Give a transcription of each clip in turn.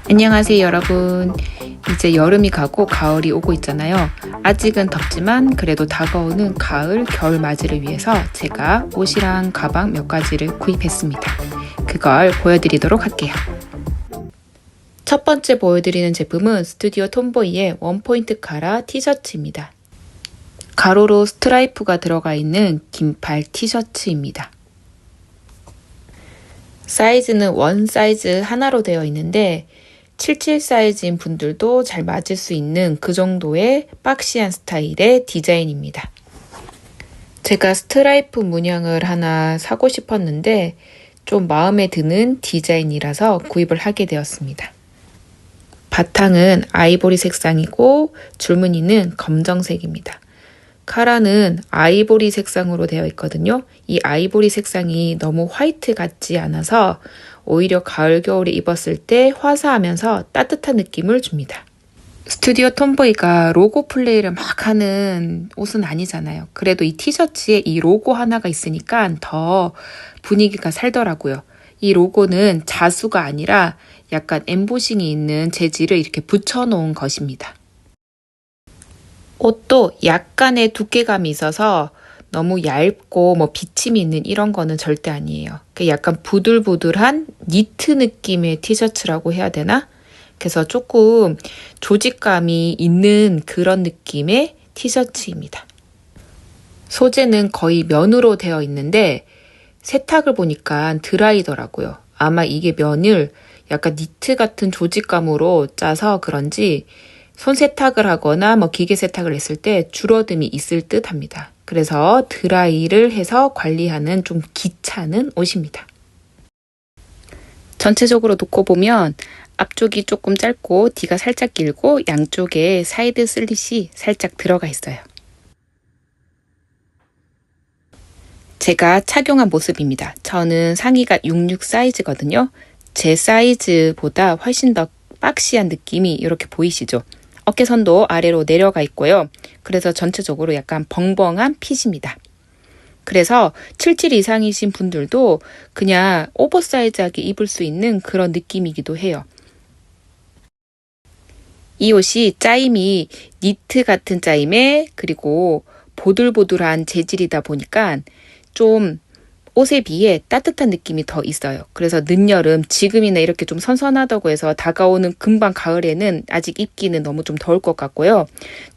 안녕하세요 여러분. 이제 여름이 가고 가을이 오고 있잖아요. 아직은 덥지만 그래도 다가오는 가을, 겨울 맞이를 위해서 제가 옷이랑 가방 몇 가지를 구입했습니다. 그걸 보여드리도록 할게요. 첫 번째 보여드리는 제품은 스튜디오 톰보이의 원포인트 카라 티셔츠입니다. 가로로 스트라이프가 들어가 있는 긴팔 티셔츠입니다. 사이즈는 원 사이즈 하나로 되어 있는데 77 사이즈인 분들도 잘 맞을 수 있는 그 정도의 박시한 스타일의 디자인입니다. 제가 스트라이프 문양을 하나 사고 싶었는데 좀 마음에 드는 디자인이라서 구입을 하게 되었습니다. 바탕은 아이보리 색상이고 줄무늬는 검정색입니다. 카라는 아이보리 색상으로 되어 있거든요. 이 아이보리 색상이 너무 화이트 같지 않아서 오히려 가을, 겨울에 입었을 때 화사하면서 따뜻한 느낌을 줍니다. 스튜디오 톰보이가 로고 플레이를 막 하는 옷은 아니잖아요. 그래도 이 티셔츠에 이 로고 하나가 있으니까 더 분위기가 살더라고요. 이 로고는 자수가 아니라 약간 엠보싱이 있는 재질을 이렇게 붙여놓은 것입니다. 옷도 약간의 두께감이 있어서 너무 얇고 비침이 있는 이런 거는 절대 아니에요. 약간 부들부들한 니트 느낌의 티셔츠라고 해야 되나? 그래서 조금 조직감이 있는 그런 느낌의 티셔츠입니다. 소재는 거의 면으로 되어 있는데 세탁을 보니까 드라이더라고요. 아마 이게 면을 약간 니트 같은 조직감으로 짜서 그런지 손 세탁을 하거나 기계 세탁을 했을 때 줄어듦이 있을 듯 합니다. 그래서 드라이를 해서 관리하는 좀 귀찮은 옷입니다. 전체적으로 놓고 보면 앞쪽이 조금 짧고 뒤가 살짝 길고 양쪽에 사이드 슬릿이 살짝 들어가 있어요. 제가 착용한 모습입니다. 저는 상의가 66 사이즈거든요. 제 사이즈보다 훨씬 더 박시한 느낌이 이렇게 보이시죠? 어깨선도 아래로 내려가 있고요. 그래서 전체적으로 약간 벙벙한 핏입니다. 그래서 77 이상이신 분들도 그냥 오버사이즈하게 입을 수 있는 그런 느낌이기도 해요. 이 옷이 짜임이 니트 같은 짜임에 그리고 보들보들한 재질이다 보니까 좀 옷에 비해 따뜻한 느낌이 더 있어요. 그래서 늦여름, 지금이나 이렇게 좀 선선하다고 해서 다가오는 금방 가을에는 아직 입기는 너무 좀 더울 것 같고요.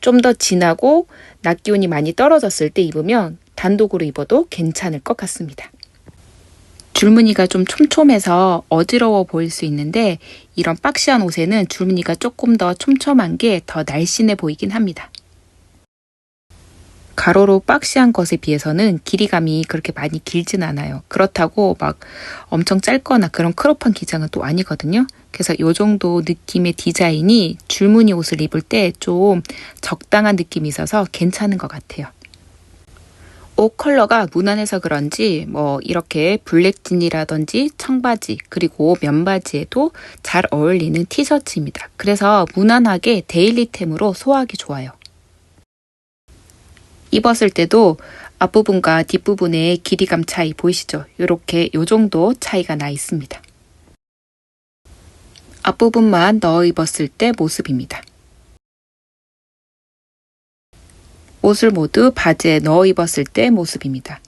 좀 더 진하고 낮 기온이 많이 떨어졌을 때 입으면 단독으로 입어도 괜찮을 것 같습니다. 줄무늬가 좀 촘촘해서 어지러워 보일 수 있는데 이런 박시한 옷에는 줄무늬가 조금 더 촘촘한 게 더 날씬해 보이긴 합니다. 가로로 박시한 것에 비해서는 길이감이 그렇게 많이 길진 않아요. 그렇다고 막 엄청 짧거나 그런 크롭한 기장은 또 아니거든요. 그래서 이 정도 느낌의 디자인이 줄무늬 옷을 입을 때 좀 적당한 느낌이 있어서 괜찮은 것 같아요. 옷 컬러가 무난해서 그런지 이렇게 블랙진이라든지 청바지 그리고 면바지에도 잘 어울리는 티셔츠입니다. 그래서 무난하게 데일리템으로 소화하기 좋아요. 입었을 때도 앞부분과 뒷부분의 길이감 차이 보이시죠? 이렇게 요 정도 차이가 나 있습니다. 앞부분만 넣어 입었을 때 모습입니다. 옷을 모두 바지에 넣어 입었을 때 모습입니다.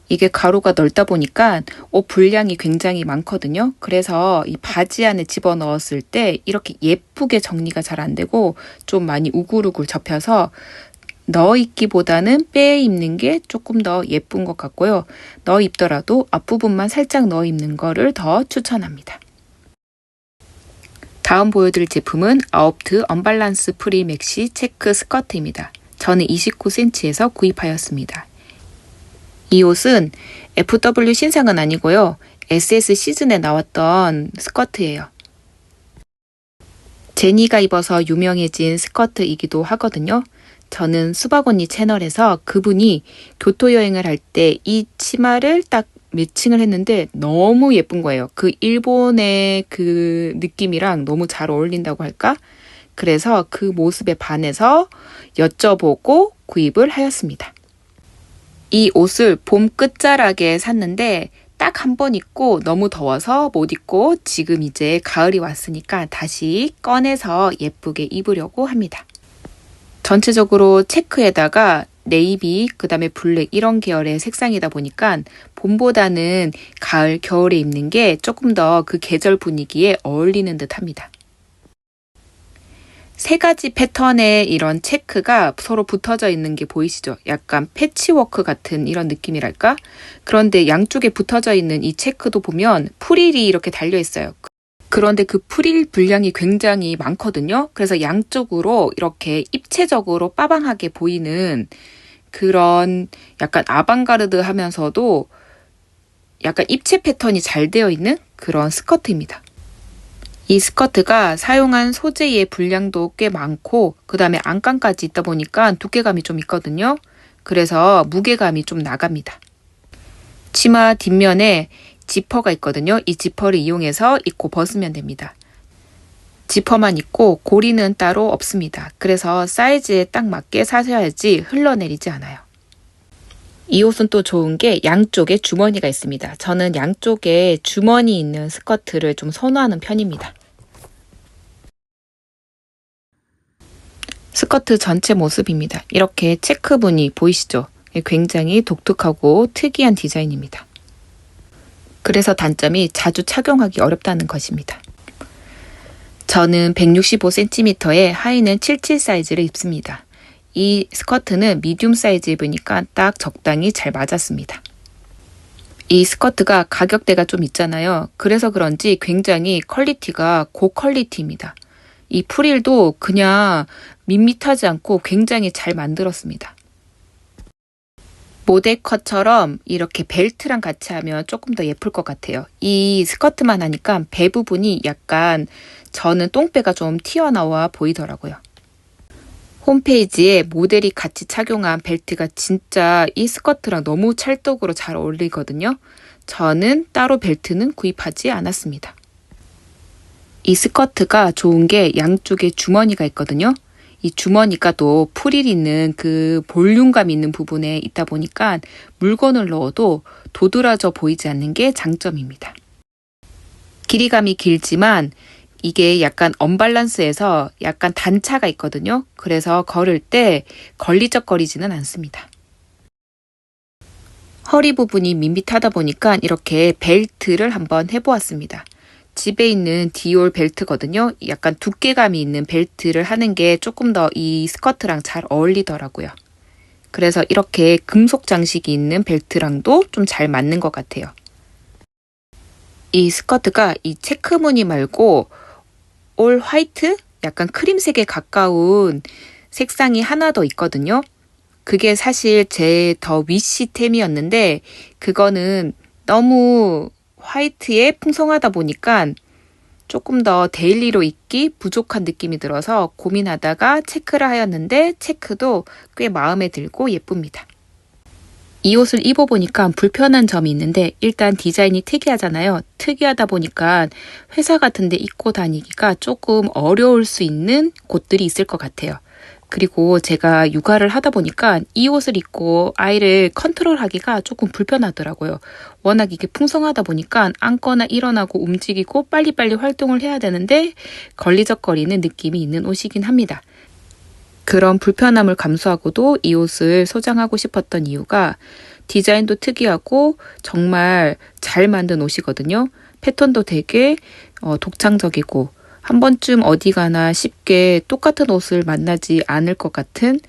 이게 가로가 넓다 보니까 옷 분량이 굉장히 많거든요. 그래서 이 바지 안에 집어넣었을 때 이렇게 예쁘게 정리가 잘 안 되고 좀 많이 우글우글 접혀서 넣어 입기보다는 빼 입는 게 조금 더 예쁜 것 같고요. 넣어 입더라도 앞부분만 살짝 넣어 입는 거를 더 추천합니다. 다음 보여드릴 제품은 아홉트 언밸런스 프리 맥시 체크 스커트입니다. 저는 29cm에서 구입하였습니다. 이 옷은 FW 신상은 아니고요. SS 시즌에 나왔던 스커트예요. 제니가 입어서 유명해진 스커트이기도 하거든요. 저는 수박 언니 채널에서 그분이 교토여행을 할 때 이 치마를 딱 매칭을 했는데 너무 예쁜 거예요. 그 일본의 그 느낌이랑 너무 잘 어울린다고 할까? 그래서 그 모습에 반해서 여쭤보고 구입을 하였습니다. 이 옷을 봄 끝자락에 샀는데 딱 한 번 입고 너무 더워서 못 입고 지금 이제 가을이 왔으니까 다시 꺼내서 예쁘게 입으려고 합니다. 전체적으로 체크에다가 네이비, 그 다음에 블랙 이런 계열의 색상이다 보니까 봄보다는 가을, 겨울에 입는 게 조금 더 그 계절 분위기에 어울리는 듯 합니다. 세 가지 패턴의 이런 체크가 서로 붙어져 있는 게 보이시죠? 약간 패치워크 같은 이런 느낌이랄까? 그런데 양쪽에 붙어져 있는 이 체크도 보면 프릴이 이렇게 달려 있어요. 그런데 그 프릴 분량이 굉장히 많거든요. 그래서 양쪽으로 이렇게 입체적으로 빠방하게 보이는 그런 약간 아방가르드 하면서도 약간 입체 패턴이 잘 되어 있는 그런 스커트입니다. 이 스커트가 사용한 소재의 분량도 꽤 많고 그 다음에 안감까지 있다 보니까 두께감이 좀 있거든요. 그래서 무게감이 좀 나갑니다. 치마 뒷면에 지퍼가 있거든요. 이 지퍼를 이용해서 입고 벗으면 됩니다. 지퍼만 있고 고리는 따로 없습니다. 그래서 사이즈에 딱 맞게 사셔야지 흘러내리지 않아요. 이 옷은 또 좋은 게 양쪽에 주머니가 있습니다. 저는 양쪽에 주머니 있는 스커트를 좀 선호하는 편입니다. 스커트 전체 모습입니다. 이렇게 체크 무늬 보이시죠? 굉장히 독특하고 특이한 디자인입니다. 그래서 단점이 자주 착용하기 어렵다는 것입니다. 저는 165cm에 하의는 77 사이즈를 입습니다. 이 스커트는 미디움 사이즈 입으니까 딱 적당히 잘 맞았습니다. 이 스커트가 가격대가 좀 있잖아요. 그래서 그런지 굉장히 퀄리티가 고퀄리티입니다. 이 프릴도 그냥 밋밋하지 않고 굉장히 잘 만들었습니다. 모델컷처럼 이렇게 벨트랑 같이 하면 조금 더 예쁠 것 같아요. 이 스커트만 하니까 배 부분이 약간 저는 똥배가 좀 튀어나와 보이더라고요. 홈페이지에 모델이 같이 착용한 벨트가 진짜 이 스커트랑 너무 찰떡으로 잘 어울리거든요. 저는 따로 벨트는 구입하지 않았습니다. 이 스커트가 좋은 게 양쪽에 주머니가 있거든요. 이 주머니가 또 프릴 있는 그 볼륨감 있는 부분에 있다 보니까 물건을 넣어도 도드라져 보이지 않는 게 장점입니다. 길이감이 길지만 이게 약간 언밸런스해서 약간 단차가 있거든요. 그래서 걸을 때 걸리적거리지는 않습니다. 허리 부분이 밋밋하다 보니까 이렇게 벨트를 한번 해보았습니다. 집에 있는 디올 벨트거든요. 약간 두께감이 있는 벨트를 하는 게 조금 더 이 스커트랑 잘 어울리더라고요. 그래서 이렇게 금속 장식이 있는 벨트랑도 좀 잘 맞는 것 같아요. 이 스커트가 이 체크 무늬 말고 올 화이트? 약간 크림색에 가까운 색상이 하나 더 있거든요. 그게 사실 제 더 위시템이었는데 그거는 너무 화이트에 풍성하다 보니까 조금 더 데일리로 입기 부족한 느낌이 들어서 고민하다가 체크를 하였는데 체크도 꽤 마음에 들고 예쁩니다. 이 옷을 입어보니까 불편한 점이 있는데 일단 디자인이 특이하잖아요. 특이하다 보니까 회사 같은 데 입고 다니기가 조금 어려울 수 있는 곳들이 있을 것 같아요. 그리고 제가 육아를 하다 보니까 이 옷을 입고 아이를 컨트롤하기가 조금 불편하더라고요. 워낙 이게 풍성하다 보니까 앉거나 일어나고 움직이고 빨리빨리 활동을 해야 되는데 걸리적거리는 느낌이 있는 옷이긴 합니다. 그런 불편함을 감수하고도 이 옷을 소장하고 싶었던 이유가 디자인도 특이하고 정말 잘 만든 옷이거든요. 패턴도 되게 독창적이고 한 번쯤 어디 가나 쉽게 똑같은 옷을 만나지 않을 것 같은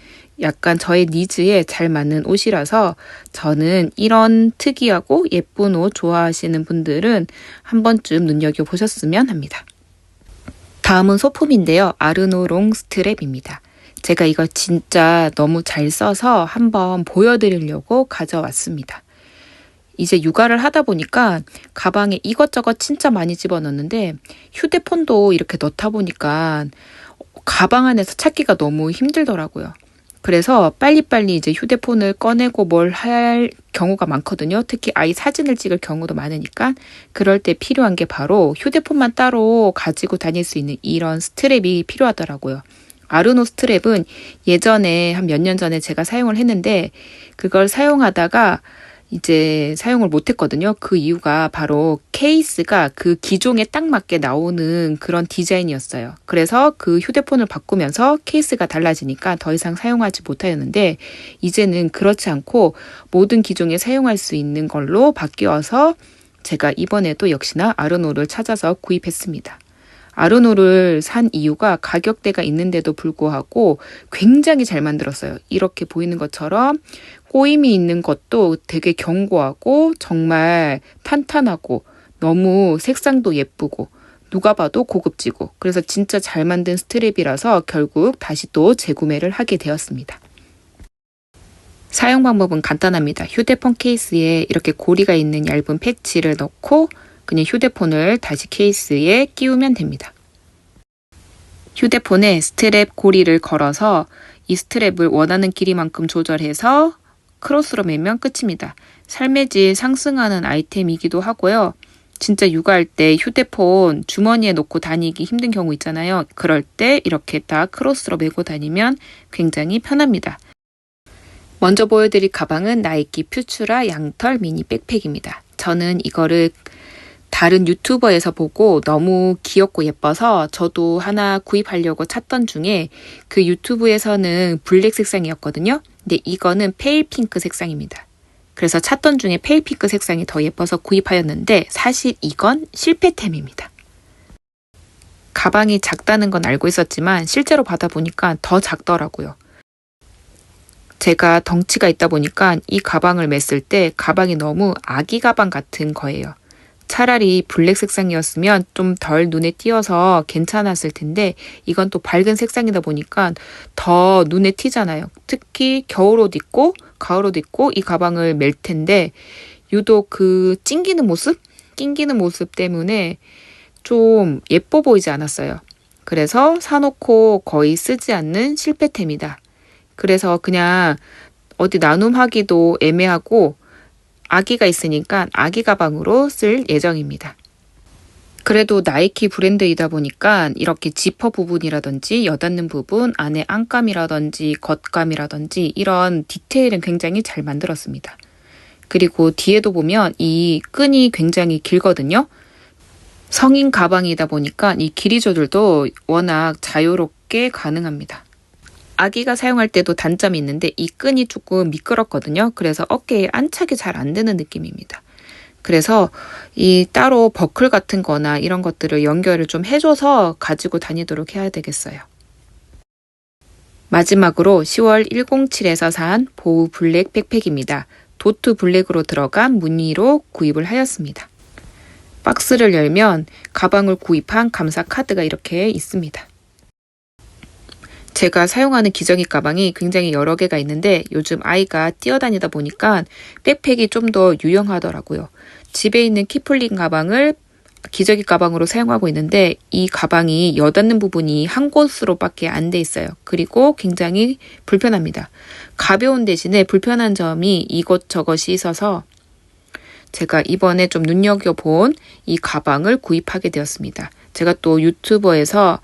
약간 저의 니즈에 잘 맞는 옷이라서 저는 이런 특이하고 예쁜 옷 좋아하시는 분들은 한 번쯤 눈여겨보셨으면 합니다. 다음은 소품인데요. 아르노 롱 스트랩입니다. 제가 이거 진짜 너무 잘 써서 한번 보여드리려고 가져왔습니다. 이제 육아를 하다 보니까 가방에 이것저것 진짜 많이 집어넣는데 휴대폰도 이렇게 넣다 보니까 가방 안에서 찾기가 너무 힘들더라고요. 그래서 빨리빨리 이제 휴대폰을 꺼내고 뭘 할 경우가 많거든요. 특히 아이 사진을 찍을 경우도 많으니까 그럴 때 필요한 게 바로 휴대폰만 따로 가지고 다닐 수 있는 이런 스트랩이 필요하더라고요. 아르노 스트랩은 예전에 한 몇 년 전에 제가 사용을 했는데 그걸 사용하다가 이제 사용을 못했거든요. 그 이유가 바로 케이스가 그 기종에 딱 맞게 나오는 그런 디자인이었어요. 그래서 그 휴대폰을 바꾸면서 케이스가 달라지니까 더 이상 사용하지 못하였는데 이제는 그렇지 않고 모든 기종에 사용할 수 있는 걸로 바뀌어서 제가 이번에도 역시나 아르노를 찾아서 구입했습니다. 아르노를 산 이유가 가격대가 있는데도 불구하고 굉장히 잘 만들었어요. 이렇게 보이는 것처럼 꼬임이 있는 것도 되게 견고하고 정말 탄탄하고 너무 색상도 예쁘고 누가 봐도 고급지고 그래서 진짜 잘 만든 스트랩이라서 결국 다시 또 재구매를 하게 되었습니다. 사용 방법은 간단합니다. 휴대폰 케이스에 이렇게 고리가 있는 얇은 패치를 넣고 그냥 휴대폰을 다시 케이스에 끼우면 됩니다. 휴대폰에 스트랩 고리를 걸어서 이 스트랩을 원하는 길이만큼 조절해서 크로스로 매면 끝입니다. 삶의 질 상승하는 아이템이기도 하고요. 진짜 육아할 때 휴대폰 주머니에 놓고 다니기 힘든 경우 있잖아요. 그럴 때 이렇게 딱 크로스로 메고 다니면 굉장히 편합니다. 먼저 보여드릴 가방은 나이키 퓨추라 양털 미니 백팩입니다. 저는 이거를 다른 유튜버에서 보고 너무 귀엽고 예뻐서 저도 하나 구입하려고 찾던 중에 그 유튜브에서는 블랙 색상이었거든요. 근데 이거는 페일 핑크 색상입니다. 그래서 찾던 중에 페일 핑크 색상이 더 예뻐서 구입하였는데 사실 이건 실패템입니다. 가방이 작다는 건 알고 있었지만 실제로 받아보니까 더 작더라고요. 제가 덩치가 있다 보니까 이 가방을 맸을 때 가방이 너무 아기 가방 같은 거예요. 차라리 블랙 색상이었으면 좀 덜 눈에 띄어서 괜찮았을 텐데 이건 또 밝은 색상이다 보니까 더 눈에 띄잖아요. 특히 겨울옷 입고 가을옷 입고 이 가방을 멜 텐데 유독 그 찡기는 모습? 낑기는 모습 때문에 좀 예뻐 보이지 않았어요. 그래서 사놓고 거의 쓰지 않는 실패템이다. 그래서 그냥 어디 나눔하기도 애매하고 아기가 있으니까 아기 가방으로 쓸 예정입니다. 그래도 나이키 브랜드이다 보니까 이렇게 지퍼 부분이라든지 여닫는 부분, 안에 안감이라든지 겉감이라든지 이런 디테일은 굉장히 잘 만들었습니다. 그리고 뒤에도 보면 이 끈이 굉장히 길거든요. 성인 가방이다 보니까 이 길이 조절도 워낙 자유롭게 가능합니다. 아기가 사용할 때도 단점이 있는데 이 끈이 조금 미끄럽거든요. 그래서 어깨에 안착이 잘 안 되는 느낌입니다. 그래서 이 따로 버클 같은 거나 이런 것들을 연결을 좀 해줘서 가지고 다니도록 해야 되겠어요. 마지막으로 10월 107에서 산 보우 블랙 백팩입니다. 도트 블랙으로 들어간 무늬로 구입을 하였습니다. 박스를 열면 가방을 구입한 감사 카드가 이렇게 있습니다. 제가 사용하는 기저귀 가방이 굉장히 여러 개가 있는데 요즘 아이가 뛰어다니다 보니까 백팩이 좀 더 유용하더라고요. 집에 있는 키플링 가방을 기저귀 가방으로 사용하고 있는데 이 가방이 여닫는 부분이 한 곳으로밖에 안 돼 있어요. 그리고 굉장히 불편합니다. 가벼운 대신에 불편한 점이 이것저것이 있어서 제가 이번에 좀 눈여겨본 이 가방을 구입하게 되었습니다. 제가 또 유튜버에서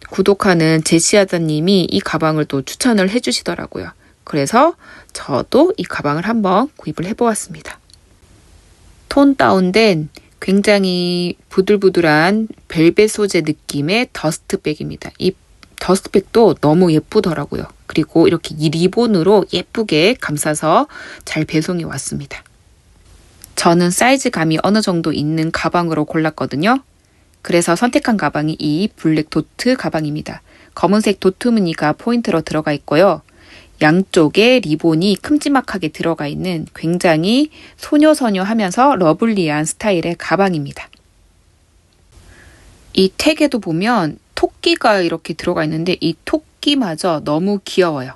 구독하는 제시아다님이 이 가방을 또 추천을 해주시더라고요. 그래서 저도 이 가방을 한번 구입을 해보았습니다. 톤 다운된 굉장히 부들부들한 벨벳 소재 느낌의 더스트백입니다. 이 더스트백도 너무 예쁘더라고요. 그리고 이렇게 이 리본으로 예쁘게 감싸서 잘 배송이 왔습니다. 저는 사이즈감이 어느 정도 있는 가방으로 골랐거든요. 그래서 선택한 가방이 이 블랙 도트 가방입니다. 검은색 도트 무늬가 포인트로 들어가 있고요. 양쪽에 리본이 큼지막하게 들어가 있는 굉장히 소녀소녀하면서 러블리한 스타일의 가방입니다. 이 택에도 보면 토끼가 이렇게 들어가 있는데 이 토끼마저 너무 귀여워요.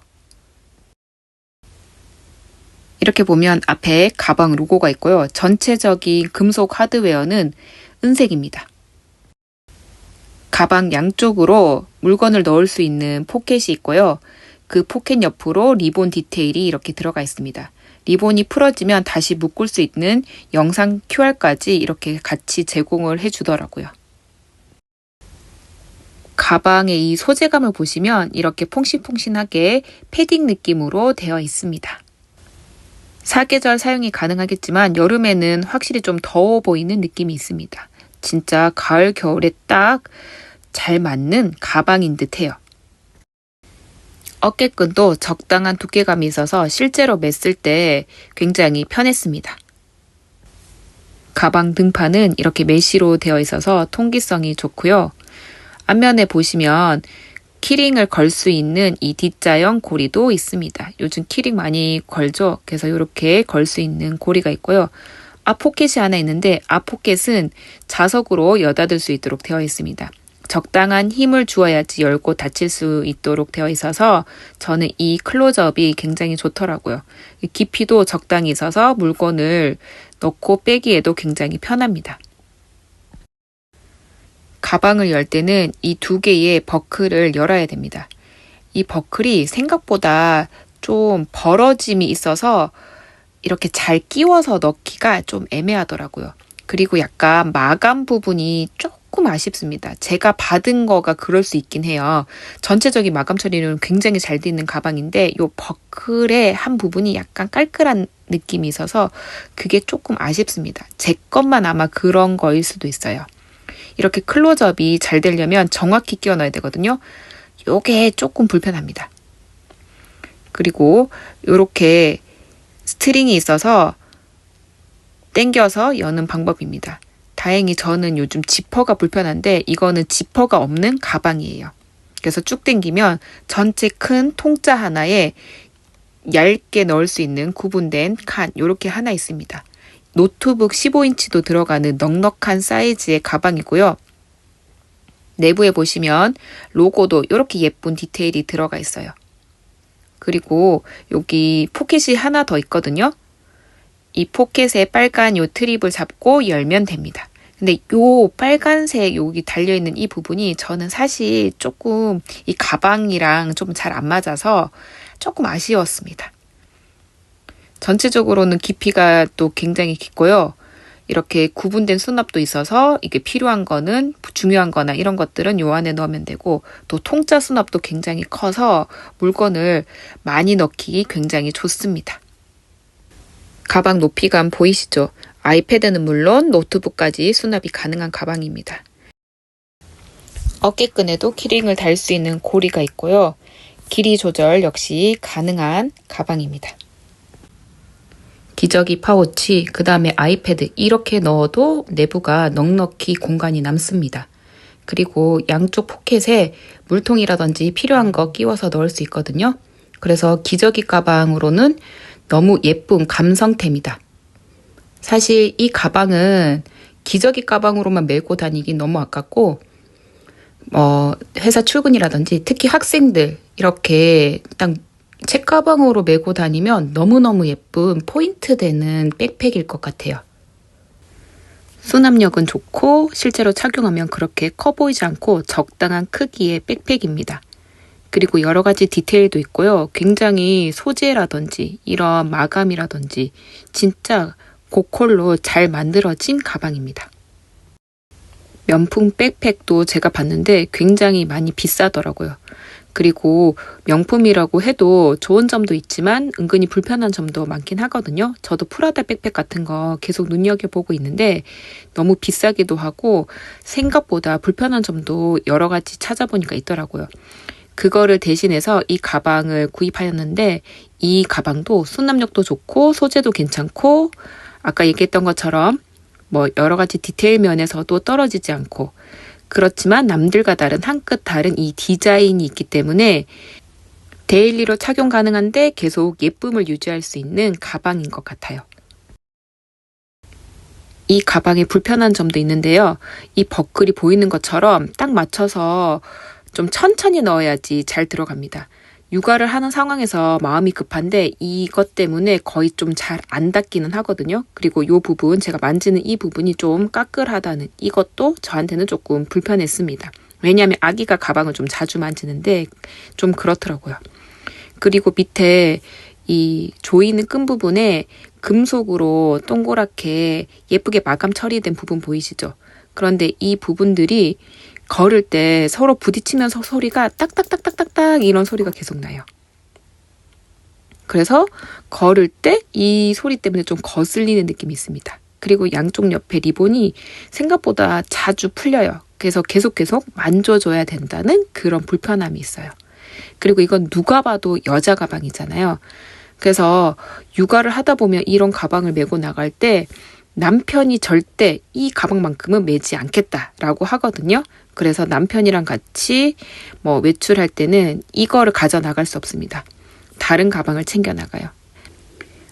이렇게 보면 앞에 가방 로고가 있고요. 전체적인 금속 하드웨어는 은색입니다. 가방 양쪽으로 물건을 넣을 수 있는 포켓이 있고요. 그 포켓 옆으로 리본 디테일이 이렇게 들어가 있습니다. 리본이 풀어지면 다시 묶을 수 있는 영상 QR까지 이렇게 같이 제공을 해주더라고요. 가방의 이 소재감을 보시면 이렇게 퐁신퐁신하게 패딩 느낌으로 되어 있습니다. 사계절 사용이 가능하겠지만 여름에는 확실히 좀 더워 보이는 느낌이 있습니다. 진짜 가을, 겨울에 딱 잘 맞는 가방인 듯해요. 어깨끈도 적당한 두께감이 있어서 실제로 맸을 때 굉장히 편했습니다. 가방 등판은 이렇게 메쉬로 되어 있어서 통기성이 좋고요. 앞면에 보시면 키링을 걸 수 있는 이 D자형 고리도 있습니다. 요즘 키링 많이 걸죠. 그래서 이렇게 걸 수 있는 고리가 있고요. 앞 포켓이 하나 있는데 앞 포켓은 자석으로 여닫을 수 있도록 되어 있습니다. 적당한 힘을 주어야지 열고 닫힐 수 있도록 되어 있어서 저는 이 클로즈업이 굉장히 좋더라고요. 깊이도 적당히 있어서 물건을 넣고 빼기에도 굉장히 편합니다. 가방을 열 때는 이 두 개의 버클을 열어야 됩니다. 이 버클이 생각보다 좀 벌어짐이 있어서 이렇게 잘 끼워서 넣기가 좀 애매하더라고요. 그리고 약간 마감 부분이 조금 아쉽습니다. 제가 받은 거가 그럴 수 있긴 해요. 전체적인 마감 처리는 굉장히 잘 돼 있는 가방인데 이 버클의 한 부분이 약간 깔끔한 느낌이 있어서 그게 조금 아쉽습니다. 제 것만 아마 그런 거일 수도 있어요. 이렇게 클로즈업이 잘 되려면 정확히 끼워 넣어야 되거든요. 요게 조금 불편합니다. 그리고 이렇게 스트링이 있어서 당겨서 여는 방법입니다. 다행히 저는 요즘 지퍼가 불편한데 이거는 지퍼가 없는 가방이에요. 그래서 쭉 당기면 전체 큰 통짜 하나에 얇게 넣을 수 있는 구분된 칸 이렇게 하나 있습니다. 노트북 15인치도 들어가는 넉넉한 사이즈의 가방이고요. 내부에 보시면 로고도 이렇게 예쁜 디테일이 들어가 있어요. 그리고 여기 포켓이 하나 더 있거든요. 이 포켓에 빨간 요 트립을 잡고 열면 됩니다. 근데 요 빨간색 여기 달려있는 이 부분이 저는 사실 조금 이 가방이랑 좀 잘 안 맞아서 조금 아쉬웠습니다. 전체적으로는 깊이가 또 굉장히 깊고요. 이렇게 구분된 수납도 있어서 이게 필요한 거는 중요한 거나 이런 것들은 요 안에 넣으면 되고 또 통짜 수납도 굉장히 커서 물건을 많이 넣기 굉장히 좋습니다. 가방 높이감 보이시죠? 아이패드는 물론 노트북까지 수납이 가능한 가방입니다. 어깨끈에도 키링을 달 수 있는 고리가 있고요. 길이 조절 역시 가능한 가방입니다. 기저귀 파우치, 그 다음에 아이패드 이렇게 넣어도 내부가 넉넉히 공간이 남습니다. 그리고 양쪽 포켓에 물통이라든지 필요한 거 끼워서 넣을 수 있거든요. 그래서 기저귀 가방으로는 너무 예쁜 감성템이다. 사실 이 가방은 기저귀 가방으로만 메고 다니기 너무 아깝고 회사 출근이라든지 특히 학생들 이렇게 딱 책가방으로 메고 다니면 너무너무 예쁜 포인트 되는 백팩일 것 같아요. 수납력은 좋고 실제로 착용하면 그렇게 커 보이지 않고 적당한 크기의 백팩입니다. 그리고 여러 가지 디테일도 있고요. 굉장히 소재라든지 이런 마감이라든지 진짜 고퀄로 잘 만들어진 가방입니다. 명품 백팩도 제가 봤는데 굉장히 많이 비싸더라고요. 그리고 명품이라고 해도 좋은 점도 있지만 은근히 불편한 점도 많긴 하거든요. 저도 프라다 백팩 같은 거 계속 눈여겨보고 있는데 너무 비싸기도 하고 생각보다 불편한 점도 여러 가지 찾아보니까 있더라고요. 그거를 대신해서 이 가방을 구입하였는데 이 가방도 수납력도 좋고 소재도 괜찮고 아까 얘기했던 것처럼 여러 가지 디테일 면에서도 떨어지지 않고 그렇지만 남들과 다른 한 끗 다른 이 디자인이 있기 때문에 데일리로 착용 가능한데 계속 예쁨을 유지할 수 있는 가방인 것 같아요. 이 가방에 불편한 점도 있는데요. 이 버클이 보이는 것처럼 딱 맞춰서 좀 천천히 넣어야지 잘 들어갑니다. 육아를 하는 상황에서 마음이 급한데 이것 때문에 거의 좀 잘 안 닿기는 하거든요. 그리고 이 부분 제가 만지는 이 부분이 좀 까끌하다는 이것도 저한테는 조금 불편했습니다. 왜냐하면 아기가 가방을 좀 자주 만지는데 좀 그렇더라고요. 그리고 밑에 이 조이는 끈 부분에 금속으로 동그랗게 예쁘게 마감 처리된 부분 보이시죠? 그런데 이 부분들이 걸을 때 서로 부딪히면서 소리가 딱딱딱딱딱딱 이런 소리가 계속 나요. 그래서 걸을 때 이 소리 때문에 좀 거슬리는 느낌이 있습니다. 그리고 양쪽 옆에 리본이 생각보다 자주 풀려요. 그래서 계속 만져줘야 된다는 그런 불편함이 있어요. 그리고 이건 누가 봐도 여자 가방이잖아요. 그래서 육아를 하다 보면 이런 가방을 메고 나갈 때 남편이 절대 이 가방만큼은 메지 않겠다라고 하거든요. 그래서 남편이랑 같이 외출할 때는 이거를 가져 나갈 수 없습니다. 다른 가방을 챙겨 나가요.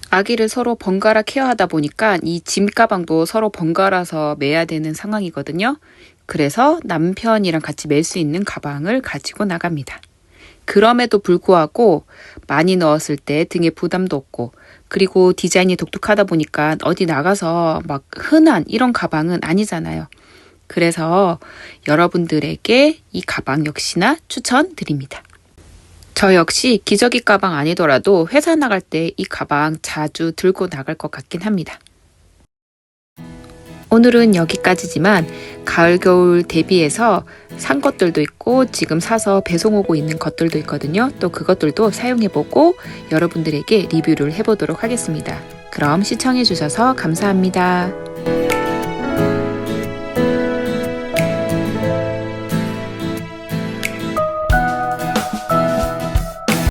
아기를 서로 번갈아 케어하다 보니까 이 짐 가방도 서로 번갈아서 매야 되는 상황이거든요. 그래서 남편이랑 같이 멜 수 있는 가방을 가지고 나갑니다. 그럼에도 불구하고 많이 넣었을 때 등에 부담도 없고, 그리고 디자인이 독특하다 보니까 어디 나가서 막 흔한 이런 가방은 아니잖아요. 그래서 여러분들에게 이 가방 역시나 추천드립니다. 저 역시 기저귀 가방 아니더라도 회사 나갈 때 이 가방 자주 들고 나갈 것 같긴 합니다. 오늘은 여기까지지만 가을 겨울 대비해서 산 것들도 있고 지금 사서 배송 오고 있는 것들도 있거든요. 또 그것들도 사용해보고 여러분들에게 리뷰를 해보도록 하겠습니다. 그럼 시청해주셔서 감사합니다.